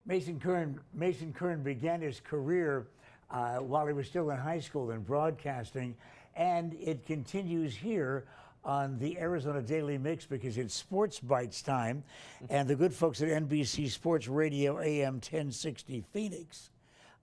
Mason Kern began his career while he was still in high school in broadcasting, and it continues here on the Arizona Daily Mix because it's Sports Bites time, and the good folks at NBC Sports Radio AM 1060 Phoenix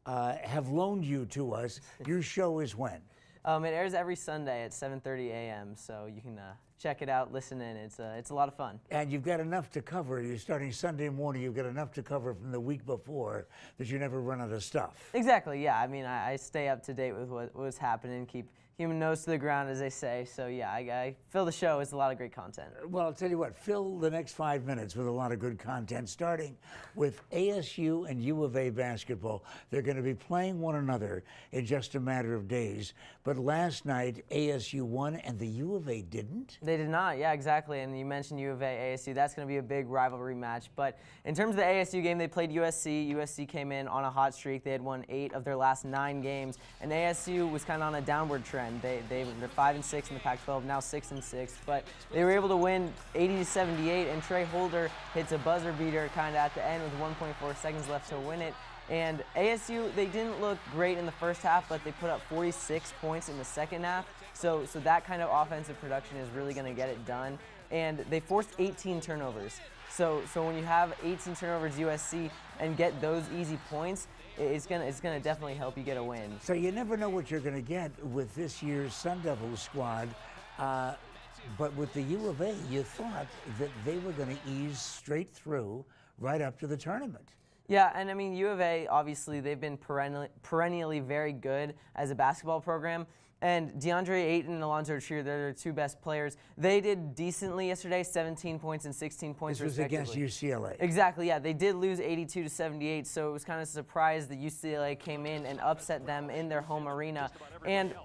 have loaned you to us. Your show is when? It airs every Sunday at 7:30 a.m., so you can check it out, listen in. It's a lot of fun. And you've got enough to cover. You're starting Sunday morning. You've got enough to cover from the week before that you never run out of stuff. Exactly, yeah. I mean, I stay up to date with what's happening, keep human nose to the ground, as they say. So, yeah, I fill the show with a lot of great content. Well, I'll tell you what, fill the next 5 minutes with a lot of good content, starting with ASU and U of A basketball. They're going to be playing one another in just a matter of days. But last night, ASU won and the U of A didn't? They did not, yeah, exactly. And you mentioned U of A, ASU. That's going to be a big rivalry match. But in terms of the ASU game, they played USC. USC came in on a hot streak. They had won 8 of their last 9 games. And ASU was kind of on a downward trend. They're 5-6 in the Pac-12, now 6-6. But they were able to win 80-78, and Trey Holder hits a buzzer beater kind of at the end with 1.4 seconds left to win it. And ASU, they didn't look great in the first half, but they put up 46 points in the second half. So that kind of offensive production is really going to get it done. And they forced 18 turnovers. So when you have 18 turnovers USC and get those easy points, it's gonna definitely help you get a win. So you never know what you're gonna get with this year's Sun Devils squad, but with the U of A, you thought that they were gonna ease straight through right up to the tournament. Yeah, and I mean, U of A, obviously, they've been perennially very good as a basketball program. And DeAndre Ayton and Alonzo Trier, they're their 2 best players. They did decently yesterday, 17 points and 16 points respectively. This was against UCLA. Exactly, yeah. They did lose 82-78, so it was kind of a surprise that UCLA came in and upset them in their home arena. And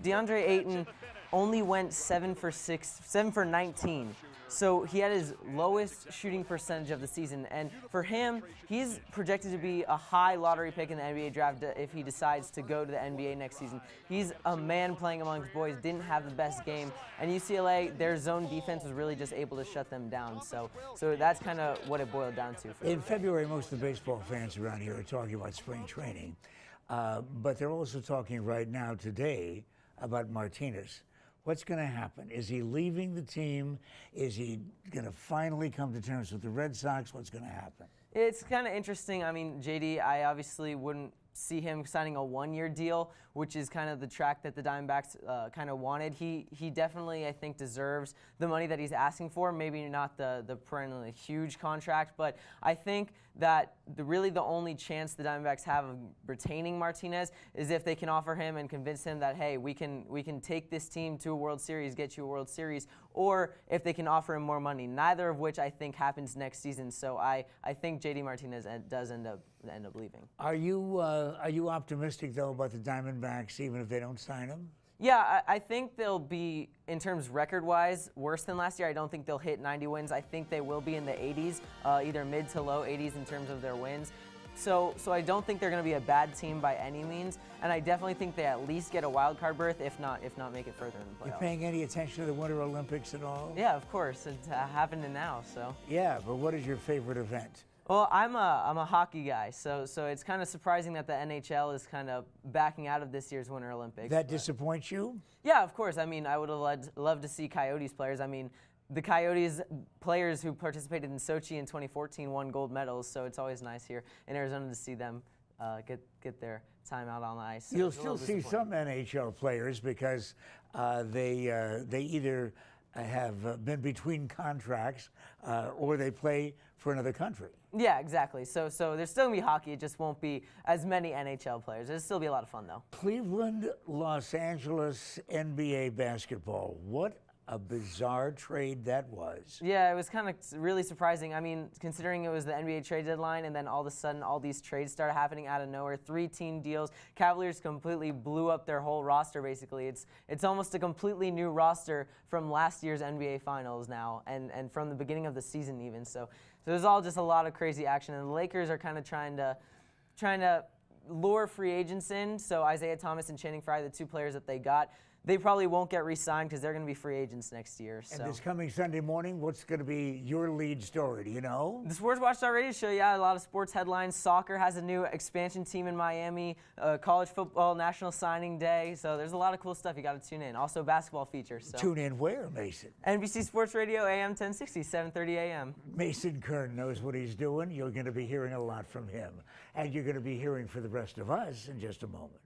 DeAndre Ayton only went 7 for 19. So he had his lowest shooting percentage of the season. And for him, he's projected to be a high lottery pick in the NBA draft if he decides to go to the NBA next season. He's a man playing amongst boys, didn't have the best game. And UCLA, their zone defense was really just able to shut them down. So that's kind of what it boiled down to. In February, most of the baseball fans around here are talking about spring training. But they're also talking right now today about Martinez. What's going to happen? Is he leaving the team? Is he going to finally come to terms with the Red Sox? What's going to happen? It's kind of interesting. I mean, JD, I obviously wouldn't see him signing a 1-year deal, which is kind of the track that the Diamondbacks kind of wanted. He definitely, I think, deserves the money that he's asking for. Maybe not the perennially huge contract, but I think that really the only chance the Diamondbacks have of retaining Martinez is if they can offer him and convince him that, hey, we can take this team to a World Series, get you a World Series, or if they can offer him more money. Neither of which I think happens next season. So I think JD Martinez does end up leaving. Are you optimistic though about the Diamondbacks, even if they don't sign him? Yeah, I think they'll be, in terms record-wise, worse than last year. I don't think they'll hit 90 wins. I think they will be in the 80s, either mid to low 80s in terms of their wins. So I don't think they're going to be a bad team by any means, and I definitely think they at least get a wild card berth, if not make it further in the playoffs. You paying any attention to the Winter Olympics at all? Yeah, of course. It's happening now. So. Yeah, but what is your favorite event? Well, I'm a hockey guy, so it's kind of surprising that the NHL is kind of backing out of this year's Winter Olympics. That disappoints you? Yeah, of course. I mean, I would have loved to see Coyotes players. I mean, the Coyotes players who participated in Sochi in 2014 won gold medals, so it's always nice here in Arizona to see them get their time out on the ice. So you'll still see some NHL players because they either have been between contracts or they play for another country. Yeah, exactly. So there's still going to be hockey. It just won't be as many NHL players. It'll still be a lot of fun, though. Cleveland, Los Angeles, NBA basketball. What a bizarre trade that was. Yeah, it was kind of really surprising. I mean, considering it was the NBA trade deadline and then all of a sudden all these trades started happening out of nowhere. 3-team deals. Cavaliers completely blew up their whole roster, basically. It's almost a completely new roster from last year's NBA Finals now and from the beginning of the season even. So there's all just a lot of crazy action. And the Lakers are kind of trying to lure free agents in. So Isaiah Thomas and Channing Frye, the 2 players that they got, they probably won't get re-signed because they're going to be free agents next year. And this coming Sunday morning, what's going to be your lead story? Do you know? The Sports Watchdog radio show, yeah, a lot of sports headlines. Soccer has a new expansion team in Miami. College football national signing day. So there's a lot of cool stuff. You got to tune in. Also basketball features. So. Tune in where, Mason? NBC Sports Radio, AM 1060, 7:30 a.m. Mason Kern knows what he's doing. You're going to be hearing a lot from him. And you're going to be hearing for the rest of us in just a moment.